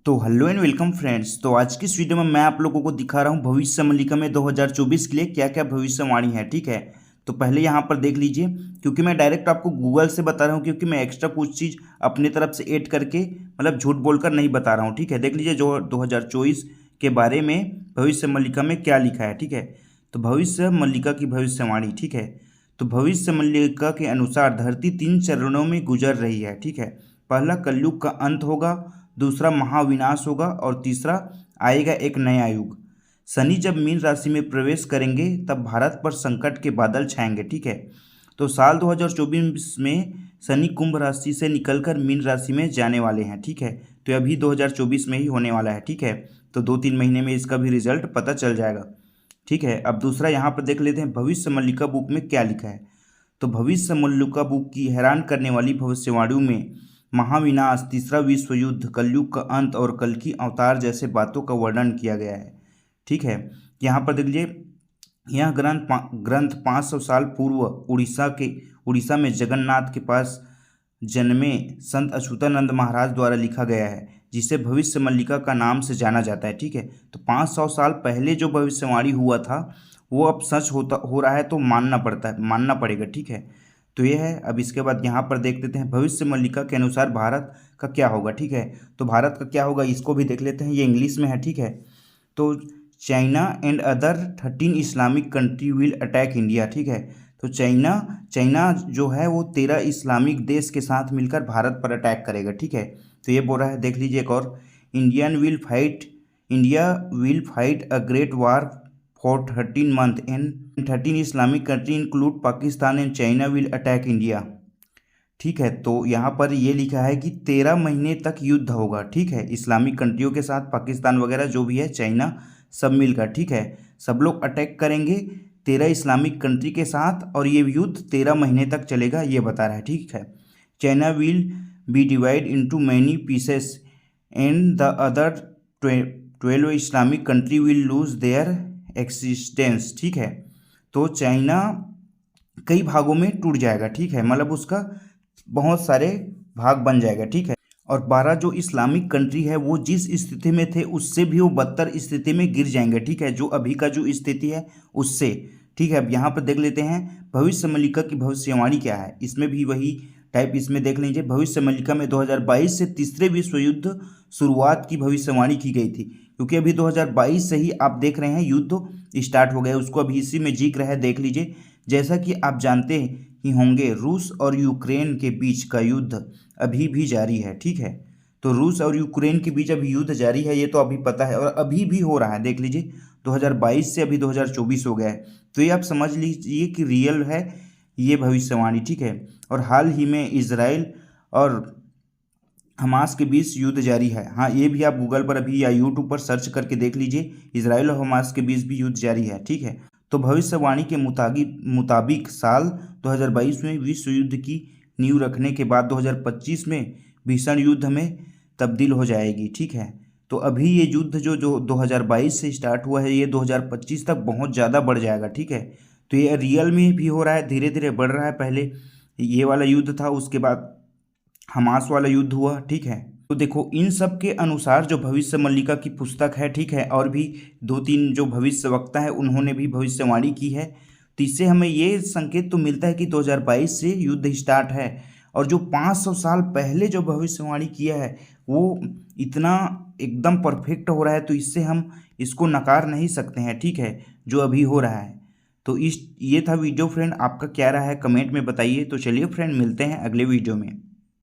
तो hello and welcome friends. तो आज की इस वीडियो में मैं आप लोगों को दिखा रहा हूँ भविष्य मल्लिका में 2024 के लिए क्या क्या भविष्यवाणी है। ठीक है, तो पहले यहाँ पर देख लीजिए, क्योंकि मैं डायरेक्ट आपको गूगल से बता रहा हूँ, क्योंकि मैं एक्स्ट्रा कुछ चीज़ अपनी तरफ से ऐड करके मतलब झूठ बोलकर नहीं बता रहा हूँ। ठीक है, देख लीजिए जो 2024 के बारे में भविष्य मल्लिका में क्या लिखा है। ठीक है, तो भविष्य मल्लिका की भविष्यवाणी। ठीक है, तो भविष्य मल्लिका के अनुसार धरती 3 चरणों में गुजर रही है। ठीक है, पहला कलयुग का अंत होगा, दूसरा महाविनाश होगा और तीसरा आएगा एक नया युग। शनि जब मीन राशि में प्रवेश करेंगे तब भारत पर संकट के बादल छाएंगे। ठीक है, तो साल 2024 में शनि कुंभ राशि से निकलकर मीन राशि में जाने वाले हैं। ठीक है, तो अभी 2024 में ही होने वाला है। ठीक है, तो 2-3 महीने में इसका भी रिजल्ट पता चल जाएगा। ठीक है, अब दूसरा यहाँ पर देख लेते हैं भविष्य मल्लिका बुक में क्या लिखा है। तो भविष्य मल्लिका बुक की हैरान करने वाली भविष्यवाणियों में महाविनाश, तीसरा विश्व युद्ध, कलयुग का अंत और कल की अवतार जैसे बातों का वर्णन किया गया है। ठीक है, यहाँ पर देख लीजिए, यह ग्रंथ 500 साल पूर्व उड़ीसा में जगन्नाथ के पास जन्मे संत अच्युतानंद महाराज द्वारा लिखा गया है, जिसे भविष्य मल्लिका का नाम से जाना जाता है। ठीक है, तो 500 साल पहले जो भविष्यवाणी हुआ था वो अब सच हो रहा है, तो मानना पड़ेगा। ठीक है, तो ये है। अब इसके बाद यहाँ पर देख लेते हैं भविष्य मल्लिका के अनुसार भारत का क्या होगा। ठीक है, तो भारत का क्या होगा इसको भी देख लेते हैं, ये इंग्लिश में है। ठीक है, तो China and other 13 Islamic country will attack India. ठीक है, तो चाइना जो है वो 13 इस्लामिक देश के साथ मिलकर भारत पर अटैक करेगा। ठीक है, तो ये बोल रहा है। देख लीजिए एक और, India will fight a great war for 13 month and 13 Islamic country include Pakistan and China will attack India. ठीक है, तो यहाँ पर ये लिखा है कि 13 महीने तक युद्ध होगा। ठीक है, इस्लामिक कंट्रियों के साथ पाकिस्तान वगैरह जो भी है, चाइना, सब मिलकर। ठीक है, सब लोग अटैक करेंगे 13 इस्लामिक कंट्री के साथ और ये युद्ध 13 महीने तक चलेगा, ये बता रहा है। ठीक है, China will be divide into many pieces and the other 12 Islamic country will lose their existence. ठीक है, तो चाइना कई भागों में टूट जाएगा। ठीक है, मतलब उसका बहुत सारे भाग बन जाएगा। ठीक है, और 12 जो इस्लामिक कंट्री है वो जिस स्थिति में थे उससे भी वो बदतर स्थिति में गिर जाएंगे। ठीक है, जो अभी का जो स्थिति है उससे। ठीक है, अब यहाँ पर देख लेते हैं भविष्य मल्लिका की भविष्यवाणी क्या है। इसमें भी वही टाइप इसमें देख लीजिए। भविष्य मल्लिका में 2022 से तीसरे विश्व युद्ध शुरुआत की भविष्यवाणी की गई थी, क्योंकि अभी 2022 से ही आप देख रहे हैं युद्ध स्टार्ट हो गया, उसको अभी इसी में जिक्र है। देख लीजिए, जैसा कि आप जानते ही होंगे रूस और यूक्रेन के बीच का युद्ध अभी भी जारी है। ठीक है, तो रूस और यूक्रेन के बीच अभी युद्ध जारी है, ये तो अभी पता है, और अभी भी हो रहा है। देख लीजिए 2022 से अभी 2024 हो गया है, तो ये आप समझ लीजिए कि रियल है ये भविष्यवाणी। ठीक है, और हाल ही में इजराइल और हमास के बीच युद्ध जारी है। हाँ, ये भी आप गूगल पर अभी या यूट्यूब पर सर्च करके देख लीजिए, इजराइल और हमास के बीच भी युद्ध जारी है। ठीक है, तो भविष्यवाणी के मुताबिक साल 2022 में विश्व युद्ध की नींव रखने के बाद 2025 में भीषण युद्ध में तब्दील हो जाएगी। ठीक है, तो अभी ये युद्ध जो 2022 से स्टार्ट हुआ है ये 2025 तक बहुत ज़्यादा बढ़ जाएगा। ठीक है, तो ये रियल में भी हो रहा है, धीरे धीरे बढ़ रहा है। पहले ये वाला युद्ध था, उसके बाद हमास वाला युद्ध हुआ। ठीक है, तो देखो इन सब के अनुसार जो भविष्य मल्लिका की पुस्तक है, ठीक है, और भी 2-3 जो भविष्य वक्ता है उन्होंने भी भविष्यवाणी की है, तो इससे हमें ये संकेत तो मिलता है कि 2022 से युद्ध स्टार्ट है। और जो 500 साल पहले जो भविष्यवाणी किया है वो इतना एकदम परफेक्ट हो रहा है, तो इससे हम इसको नकार नहीं सकते हैं। ठीक है, जो अभी हो रहा है। तो ये था वीडियो फ्रेंड, आपका क्या राय है कमेंट में बताइए। तो चलिए फ्रेंड, मिलते हैं अगले वीडियो में।